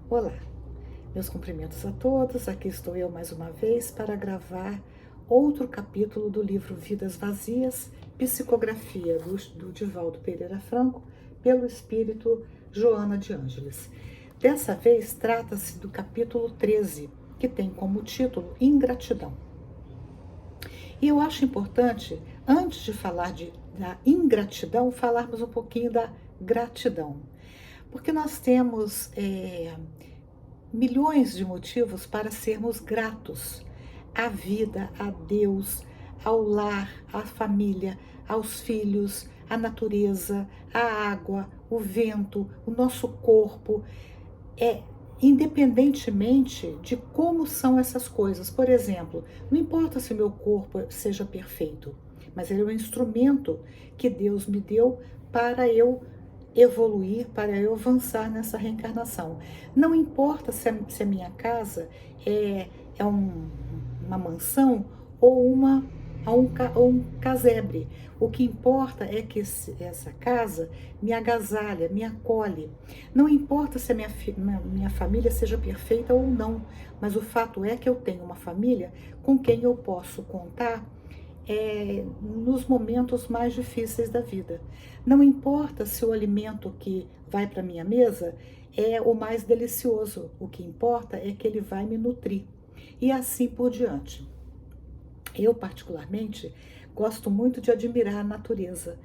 Olá, meus cumprimentos a todos. Aqui estou eu mais uma vez para gravar outro capítulo do livro Vidas Vazias, psicografia do Divaldo Pereira Franco, pelo espírito Joana de Ângeles. Dessa vez trata-se do capítulo 13, que tem como título Ingratidão. E eu acho importante, antes de falar da ingratidão, falarmos um pouquinho da gratidão. Porque nós temos milhões de motivos para sermos gratos à vida, a Deus, ao lar, à família, aos filhos, à natureza, à água, o vento, o nosso corpo, independentemente de como são essas coisas. Por exemplo, não importa se o meu corpo seja perfeito, mas ele é um instrumento que Deus me deu para eu evoluir, para eu avançar nessa reencarnação. Não importa se a minha casa uma mansão ou um casebre. O que importa é que essa casa me agasalha, me acolhe. Não importa se a minha família seja perfeita ou não, mas o fato é que eu tenho uma família com quem eu posso contar nos momentos mais difíceis da vida. Não importa se o alimento que vai para minha mesa é o mais delicioso, o que importa é que ele vai me nutrir. E assim por diante. Eu, particularmente, gosto muito de admirar a natureza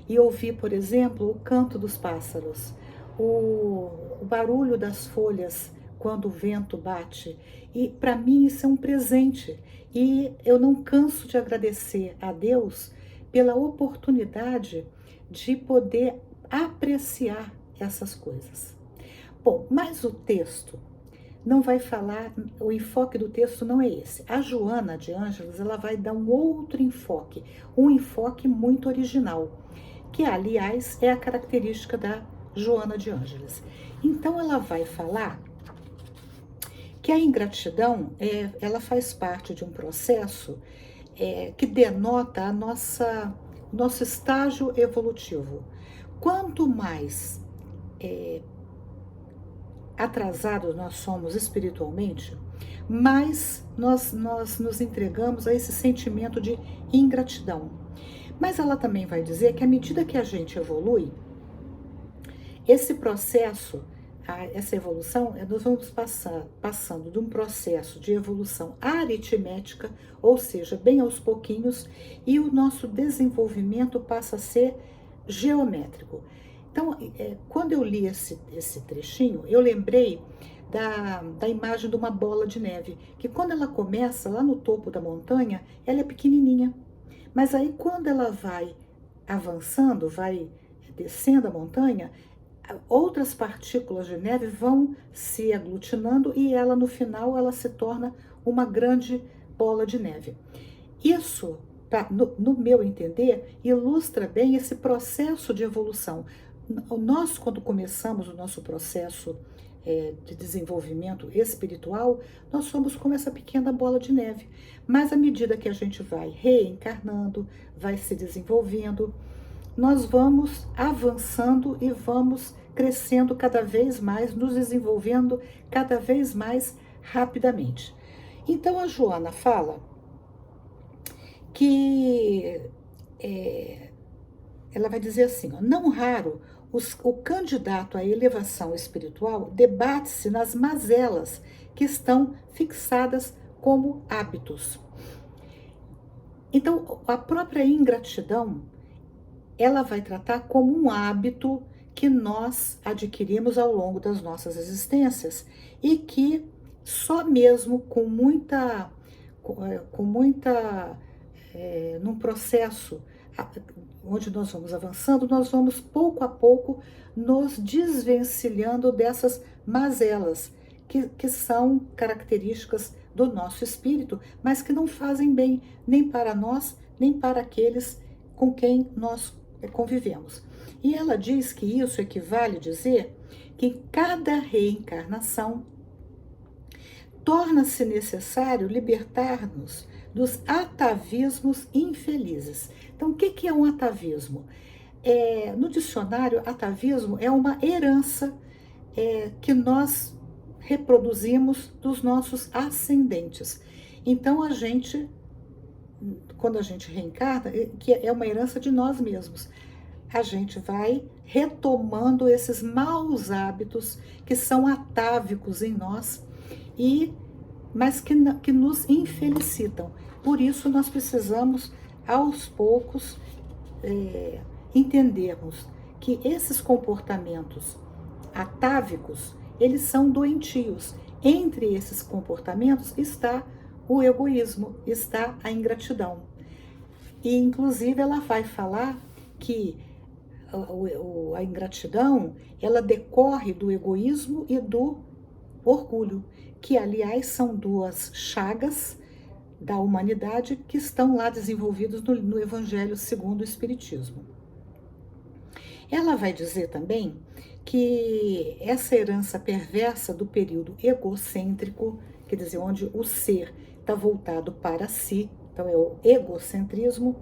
e ouvir, por exemplo, o canto dos pássaros, o barulho das folhas quando o vento bate. E para mim isso é um presente. E eu não canso de agradecer a Deus pela oportunidade de poder apreciar essas coisas. Bom, mas o texto não vai falar, o enfoque do texto não é esse. A Joana de Ângeles, ela vai dar um outro enfoque, um enfoque muito original, que aliás é a característica da Joana de Ângeles. Então ela vai falar que a ingratidão, ela faz parte de um processo que denota nosso estágio evolutivo. Quanto mais atrasados nós somos espiritualmente, mais nós nos entregamos a esse sentimento de ingratidão. Mas ela também vai dizer que à medida que a gente evolui, esse processo, essa evolução, nós vamos passando de um processo de evolução aritmética, ou seja, bem aos pouquinhos, e o nosso desenvolvimento passa a ser geométrico. Então, quando eu li esse trechinho, eu lembrei da imagem de uma bola de neve, que quando ela começa lá no topo da montanha, ela é pequenininha. Mas aí quando ela vai avançando, vai descendo a montanha, outras partículas de neve vão se aglutinando e ela no final ela se torna uma grande bola de neve. Isso, no meu entender, ilustra bem esse processo de evolução. Nós, quando começamos o nosso processo de desenvolvimento espiritual, nós somos como essa pequena bola de neve. Mas à medida que a gente vai reencarnando, vai se desenvolvendo, nós vamos avançando e vamos crescendo cada vez mais, nos desenvolvendo cada vez mais rapidamente. Então a Joana fala que ela vai dizer assim, ó, não raro o candidato à elevação espiritual debate-se nas mazelas que estão fixadas como hábitos. Então, a própria ingratidão, ela vai tratar como um hábito que nós adquirimos ao longo das nossas existências e que só mesmo num processo onde nós vamos avançando, nós vamos pouco a pouco nos desvencilhando dessas mazelas que são características do nosso espírito, mas que não fazem bem nem para nós, nem para aqueles com quem nós convivemos. E ela diz que isso equivale a dizer que em cada reencarnação torna-se necessário libertar-nos dos atavismos infelizes. Então, o que é um atavismo? No dicionário, atavismo é uma herança que nós reproduzimos dos nossos ascendentes. Então, quando a gente reencarna, que é uma herança de nós mesmos, a gente vai retomando esses maus hábitos que são atávicos em nós, mas que nos infelicitam. Por isso, nós precisamos, aos poucos, entendermos que esses comportamentos atávicos, eles são doentios. Entre esses comportamentos está o egoísmo, está a ingratidão. E, inclusive, ela vai falar que a ingratidão, ela decorre do egoísmo e do orgulho, que, aliás, são duas chagas da humanidade que estão lá desenvolvidos no Evangelho segundo o Espiritismo. Ela vai dizer também que essa herança perversa do período egocêntrico, quer dizer, onde o ser está voltado para si, então é o egocentrismo,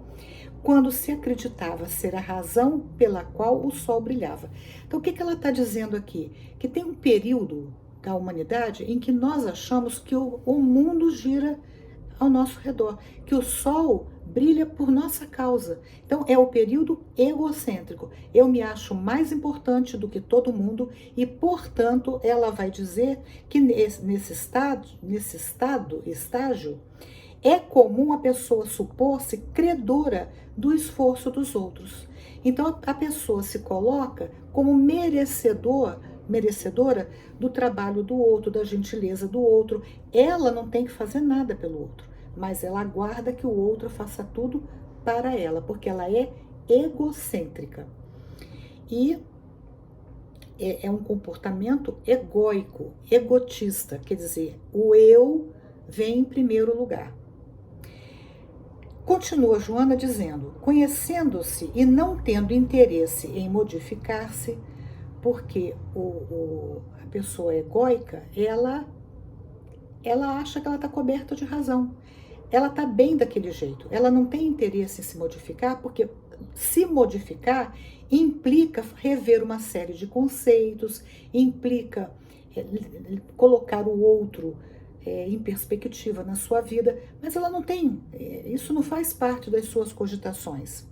quando se acreditava ser a razão pela qual o sol brilhava. Então, o que ela está dizendo aqui? Que tem um período da humanidade em que nós achamos que o mundo gira ao nosso redor, que o sol brilha por nossa causa. Então, é o período egocêntrico. Eu me acho mais importante do que todo mundo e, portanto, ela vai dizer que nesse estágio, é comum a pessoa supor-se credora do esforço dos outros. Então, a pessoa se coloca como merecedora do trabalho do outro, da gentileza do outro. Ela não tem que fazer nada pelo outro, mas ela aguarda que o outro faça tudo para ela, porque ela é egocêntrica. E é um comportamento egóico, egotista, quer dizer, o eu vem em primeiro lugar. Continua Joana dizendo, conhecendo-se e não tendo interesse em modificar-se, porque a pessoa egóica, ela acha que ela está coberta de razão. Ela está bem daquele jeito. Ela não tem interesse em se modificar, porque se modificar implica rever uma série de conceitos, implica colocar o outro em perspectiva na sua vida, mas ela não tem, isso não faz parte das suas cogitações,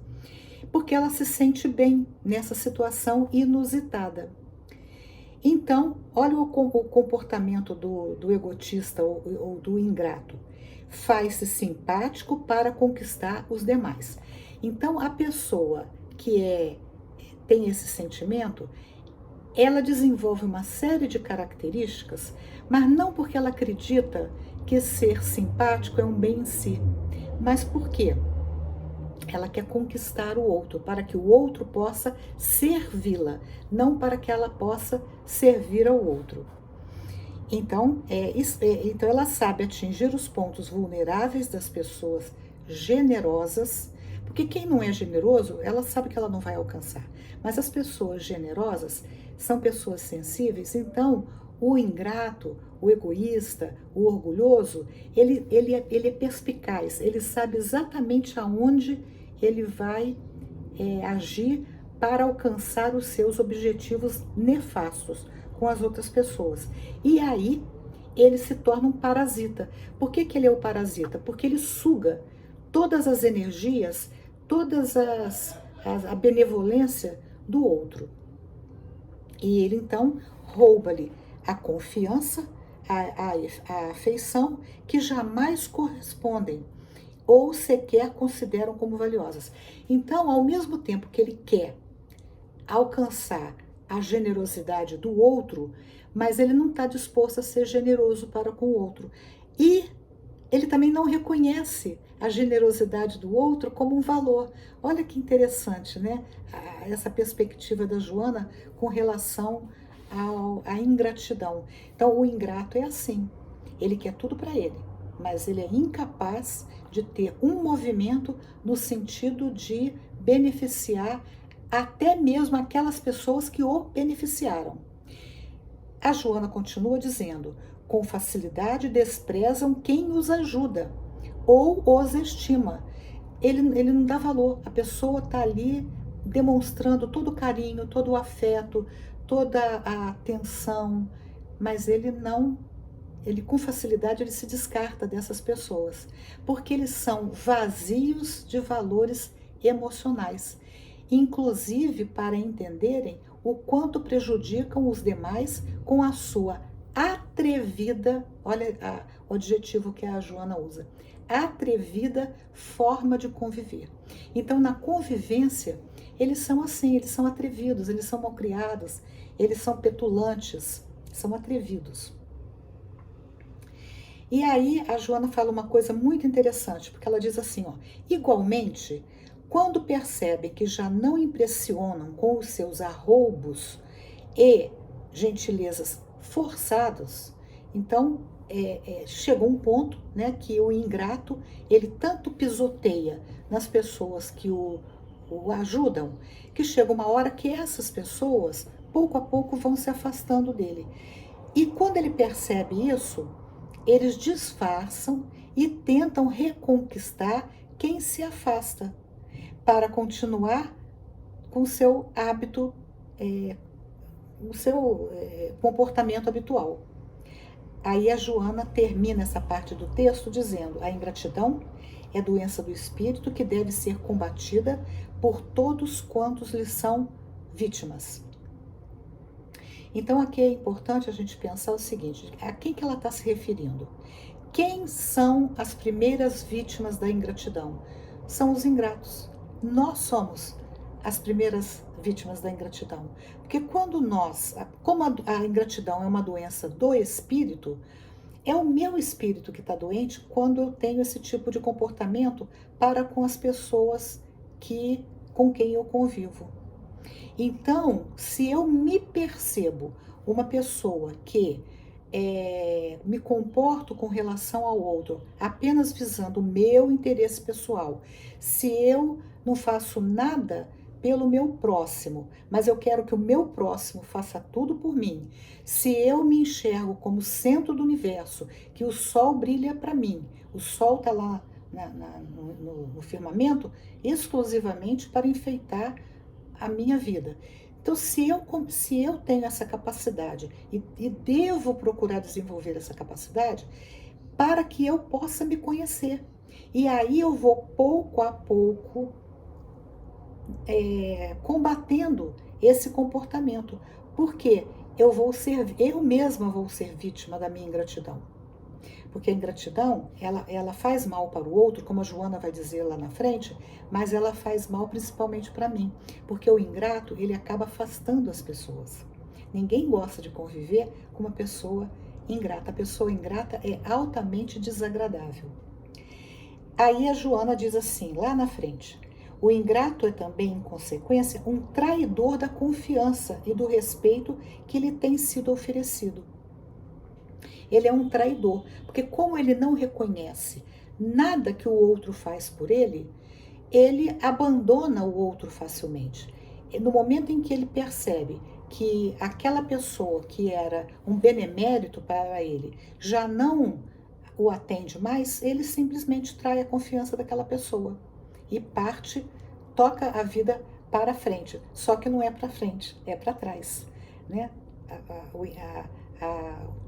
porque ela se sente bem nessa situação inusitada. Então, olha o comportamento do egotista ou do ingrato. Faz-se simpático para conquistar os demais. Então, a pessoa que tem esse sentimento, ela desenvolve uma série de características, mas não porque ela acredita que ser simpático é um bem em si, mas porque ela quer conquistar o outro, para que o outro possa servi-la, não para que ela possa servir ao outro. Então, então ela sabe atingir os pontos vulneráveis das pessoas generosas, porque quem não é generoso, ela sabe que ela não vai alcançar. Mas as pessoas generosas são pessoas sensíveis, então o ingrato, o egoísta, o orgulhoso, ele é perspicaz, ele sabe exatamente aonde ele vai agir para alcançar os seus objetivos nefastos com as outras pessoas. E aí ele se torna um parasita. Por que ele é o parasita? Porque ele suga todas as energias, a benevolência do outro. E ele então rouba-lhe a confiança, a afeição, que jamais correspondem ou sequer consideram como valiosas. Então, ao mesmo tempo que ele quer alcançar a generosidade do outro, mas ele não está disposto a ser generoso para com o outro. E ele também não reconhece a generosidade do outro como um valor. Olha que interessante, né? Essa perspectiva da Joana com relação à ingratidão. Então, o ingrato é assim. Ele quer tudo para ele, mas ele é incapaz de ter um movimento no sentido de beneficiar até mesmo aquelas pessoas que o beneficiaram. A Joana continua dizendo, com facilidade desprezam quem os ajuda ou os estima. Ele não dá valor, a pessoa está ali demonstrando todo o carinho, todo o afeto, toda a atenção, mas ele com facilidade ele se descarta dessas pessoas, porque eles são vazios de valores emocionais, inclusive para entenderem o quanto prejudicam os demais com a sua atrevida, olha o adjetivo que a Joana usa, atrevida forma de conviver. Então, na convivência, eles são assim, eles são atrevidos, eles são malcriados, eles são petulantes, são atrevidos. E aí a Joana fala uma coisa muito interessante, porque ela diz assim, ó, igualmente, quando percebem que já não impressionam com os seus arroubos e gentilezas forçados, então chegou um ponto, né, que o ingrato, ele tanto pisoteia nas pessoas que o ajudam, que chega uma hora que essas pessoas, pouco a pouco, vão se afastando dele. E quando ele percebe isso, eles disfarçam e tentam reconquistar quem se afasta, para continuar com o seu hábito, o seu comportamento habitual. Aí a Joana termina essa parte do texto dizendo: a ingratidão é doença do espírito que deve ser combatida por todos quantos lhe são vítimas. Então aqui é importante a gente pensar o seguinte: a quem que ela está se referindo? Quem são as primeiras vítimas da ingratidão? São os ingratos. Nós somos as primeiras vítimas da ingratidão. Porque quando como a ingratidão é uma doença do espírito, é o meu espírito que está doente quando eu tenho esse tipo de comportamento para com as pessoas com quem eu convivo. Então, se eu me percebo uma pessoa que me comporto com relação ao outro apenas visando o meu interesse pessoal, se eu não faço nada pelo meu próximo, mas eu quero que o meu próximo faça tudo por mim, se eu me enxergo como centro do universo, que o sol brilha para mim, o sol está lá no firmamento exclusivamente para enfeitar a minha vida. Então, se eu tenho essa capacidade e devo procurar desenvolver essa capacidade para que eu possa me conhecer. E aí eu vou pouco a pouco combatendo esse comportamento. Porque eu mesma vou ser vítima da minha ingratidão. Porque a ingratidão, ela faz mal para o outro, como a Joana vai dizer lá na frente, mas ela faz mal principalmente para mim. Porque o ingrato, ele acaba afastando as pessoas. Ninguém gosta de conviver com uma pessoa ingrata. A pessoa ingrata é altamente desagradável. Aí a Joana diz assim, lá na frente: o ingrato é também, em consequência, um traidor da confiança e do respeito que lhe tem sido oferecido. Ele é um traidor, porque como ele não reconhece nada que o outro faz por ele, ele abandona o outro facilmente. E no momento em que ele percebe que aquela pessoa que era um benemérito para ele já não o atende mais, ele simplesmente trai a confiança daquela pessoa e toca a vida para frente. Só que não é para frente, é para trás, né?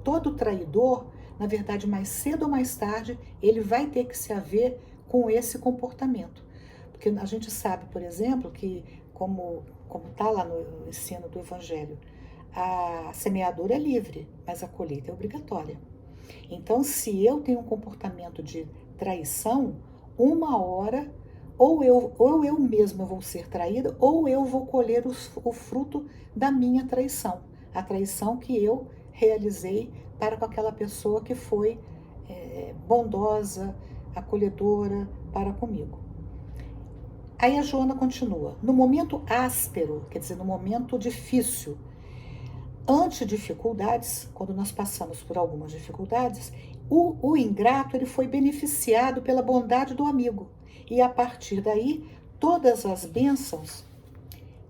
Todo traidor, na verdade, mais cedo ou mais tarde, ele vai ter que se haver com esse comportamento. Porque a gente sabe, por exemplo, que, como está lá no ensino do Evangelho, a semeadura é livre, mas a colheita é obrigatória. Então, se eu tenho um comportamento de traição, uma hora, ou eu mesma vou ser traída, ou eu vou colher o fruto da minha traição. A traição que eu realizei para com aquela pessoa que foi bondosa, acolhedora para comigo. Aí a Joana continua: no momento áspero, quer dizer, no momento difícil, ante dificuldades, quando nós passamos por algumas dificuldades, o ingrato ele foi beneficiado pela bondade do amigo. E a partir daí, todas as bênçãos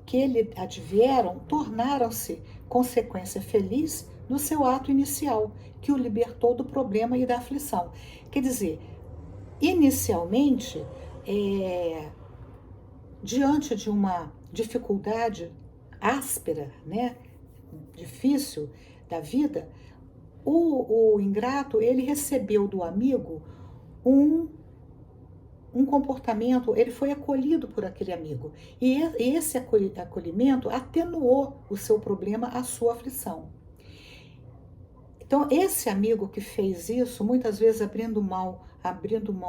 que lhe advieram tornaram-se consequência feliz do seu ato inicial, que o libertou do problema e da aflição. Quer dizer, inicialmente, diante de uma dificuldade áspera, né, difícil da vida, O ingrato, ele recebeu do amigo um comportamento, ele foi acolhido por aquele amigo. E esse acolhimento atenuou o seu problema, a sua aflição. Então, esse amigo que fez isso, muitas vezes abrindo mão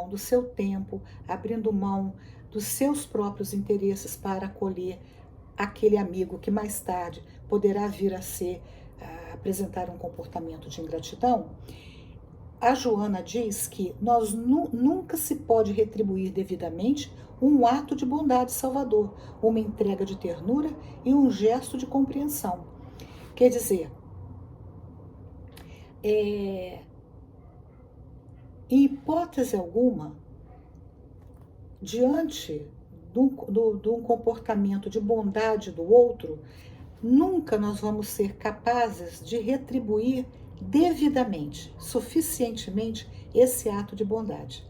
do seu tempo, abrindo mão dos seus próprios interesses para acolher aquele amigo que mais tarde poderá vir a apresentar um comportamento de ingratidão. A Joana diz que nunca se pode retribuir devidamente um ato de bondade salvador, uma entrega de ternura e um gesto de compreensão. Quer dizer, em hipótese alguma, diante de um comportamento de bondade do outro, nunca nós vamos ser capazes de retribuir devidamente, suficientemente, esse ato de bondade.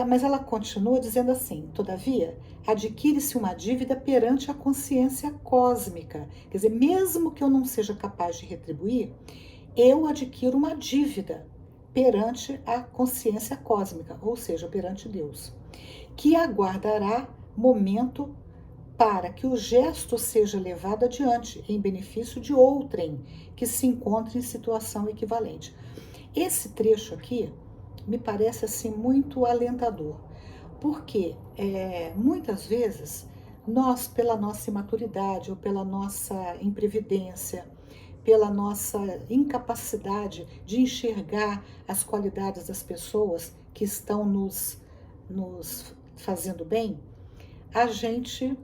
Mas ela continua dizendo assim: todavia, adquire-se uma dívida perante a consciência cósmica. Quer dizer, mesmo que eu não seja capaz de retribuir, eu adquiro uma dívida perante a consciência cósmica, ou seja, perante Deus, que aguardará momento para que o gesto seja levado adiante em benefício de outrem que se encontre em situação equivalente. Esse trecho aqui me parece assim muito alentador, porque muitas vezes nós, pela nossa imaturidade ou pela nossa imprevidência, pela nossa incapacidade de enxergar as qualidades das pessoas que estão nos fazendo bem, a gente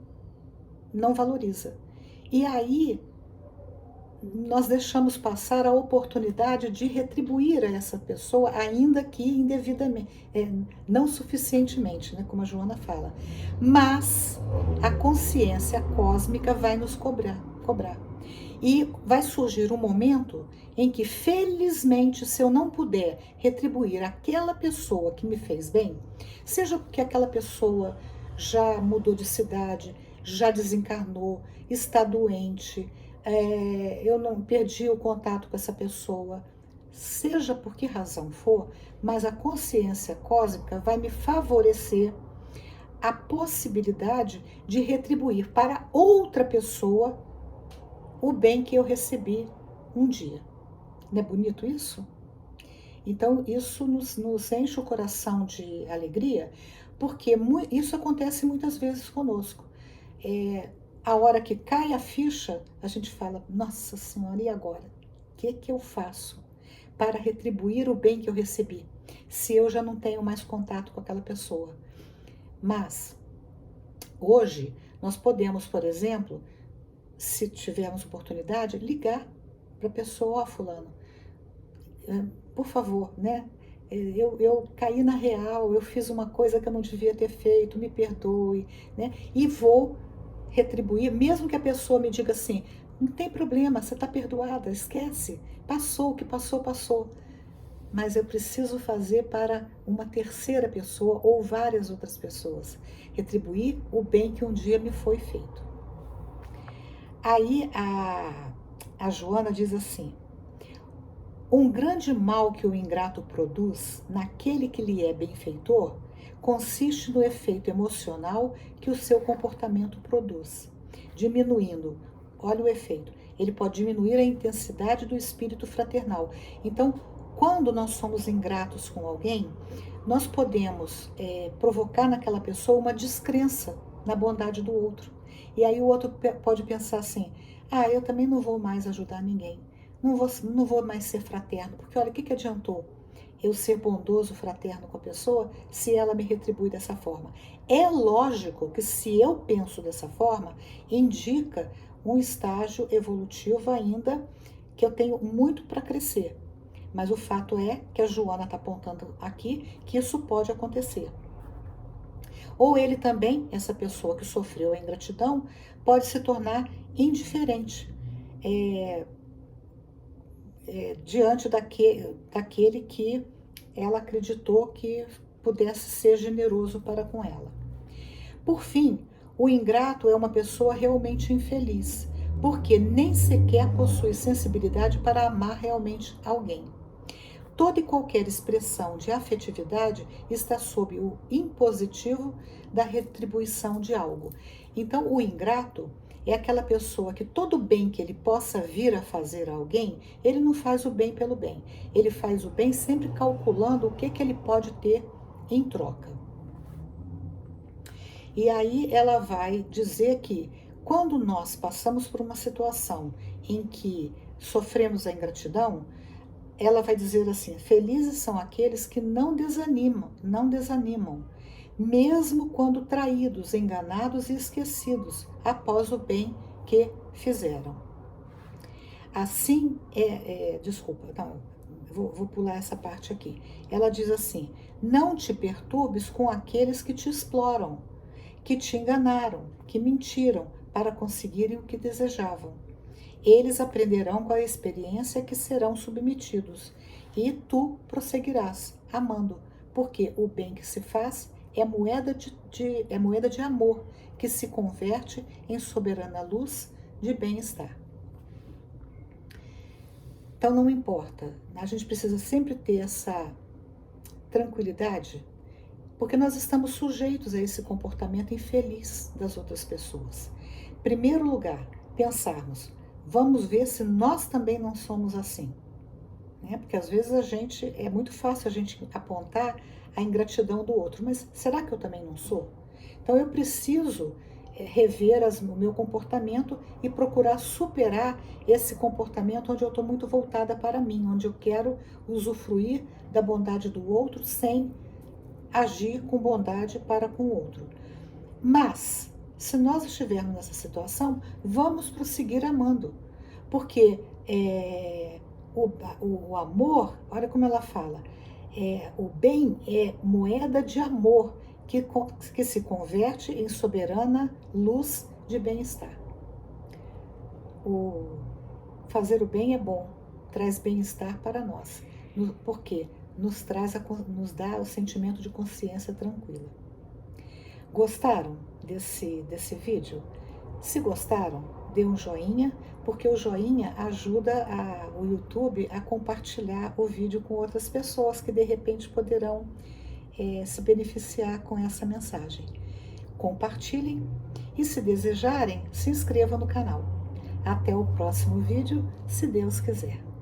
não valoriza. E aí nós deixamos passar a oportunidade de retribuir a essa pessoa, ainda que indevidamente, não suficientemente, né, como a Joana fala. Mas a consciência cósmica vai nos cobrar. E vai surgir um momento em que, felizmente, se eu não puder retribuir aquela pessoa que me fez bem, seja porque aquela pessoa já mudou de cidade, já desencarnou, está doente, eu não perdi o contato com essa pessoa, seja por que razão for, mas a consciência cósmica vai me favorecer a possibilidade de retribuir para outra pessoa o bem que eu recebi um dia. Não é bonito isso? Então, isso nos enche o coração de alegria, porque isso acontece muitas vezes conosco. A hora que cai a ficha, a gente fala: nossa Senhora, e agora? O que eu faço para retribuir o bem que eu recebi, se eu já não tenho mais contato com aquela pessoa? Mas, hoje, nós podemos, por exemplo, se tivermos oportunidade, ligar para a pessoa: ó, fulano, por favor, né? Eu caí na real, eu fiz uma coisa que eu não devia ter feito, me perdoe, né? E vou retribuir, mesmo que a pessoa me diga assim: não tem problema, você está perdoada, esquece, passou, o que passou, passou. Mas eu preciso fazer para uma terceira pessoa ou várias outras pessoas, retribuir o bem que um dia me foi feito. Aí a Joana diz assim: um grande mal que o ingrato produz naquele que lhe é benfeitor consiste no efeito emocional que o seu comportamento produz, diminuindo, olha o efeito, ele pode diminuir a intensidade do espírito fraternal. Então, quando nós somos ingratos com alguém, nós podemos provocar naquela pessoa uma descrença na bondade do outro. E aí o outro pode pensar assim: ah, eu também não vou mais ajudar ninguém, não vou mais ser fraterno, porque olha, o que adiantou eu ser bondoso, fraterno com a pessoa, se ela me retribui dessa forma? É lógico que, se eu penso dessa forma, indica um estágio evolutivo ainda que eu tenho muito para crescer. Mas o fato é que a Joana está apontando aqui que isso pode acontecer. Ou ele também, essa pessoa que sofreu a ingratidão, pode se tornar indiferente diante daquele que ela acreditou que pudesse ser generoso para com ela. Por fim, o ingrato é uma pessoa realmente infeliz, porque nem sequer possui sensibilidade para amar realmente alguém. Toda e qualquer expressão de afetividade está sob o impositivo da retribuição de algo. Então, o ingrato é aquela pessoa que todo bem que ele possa vir a fazer a alguém, ele não faz o bem pelo bem. Ele faz o bem sempre calculando o que ele pode ter em troca. E aí ela vai dizer que quando nós passamos por uma situação em que sofremos a ingratidão, ela vai dizer assim: felizes são aqueles que não desanimam, mesmo quando traídos, enganados e esquecidos, após o bem que fizeram. Assim, desculpa, não, vou pular essa parte aqui. Ela diz assim: não te perturbes com aqueles que te exploram, que te enganaram, que mentiram para conseguirem o que desejavam. Eles aprenderão com a experiência que serão submetidos, e tu prosseguirás, amando, porque o bem que se faz é moeda de amor, que se converte em soberana luz de bem-estar. Então não importa, a gente precisa sempre ter essa tranquilidade, porque nós estamos sujeitos a esse comportamento infeliz das outras pessoas. Em primeiro lugar, pensarmos: vamos ver se nós também não somos assim. Né? Porque às vezes é muito fácil a gente apontar a ingratidão do outro, mas será que eu também não sou? Então eu preciso rever o meu comportamento e procurar superar esse comportamento onde eu estou muito voltada para mim, onde eu quero usufruir da bondade do outro sem agir com bondade para com o outro. Mas, se nós estivermos nessa situação, vamos prosseguir amando, porque o amor, olha como ela fala, o bem é moeda de amor que se converte em soberana luz de bem-estar. Fazer o bem é bom, traz bem-estar para nós, porque nos dá o sentimento de consciência tranquila. Gostaram desse vídeo? Se gostaram, dê um joinha, porque o joinha ajuda o YouTube a compartilhar o vídeo com outras pessoas que de repente poderão se beneficiar com essa mensagem. Compartilhem e, se desejarem, se inscrevam no canal. Até o próximo vídeo, se Deus quiser.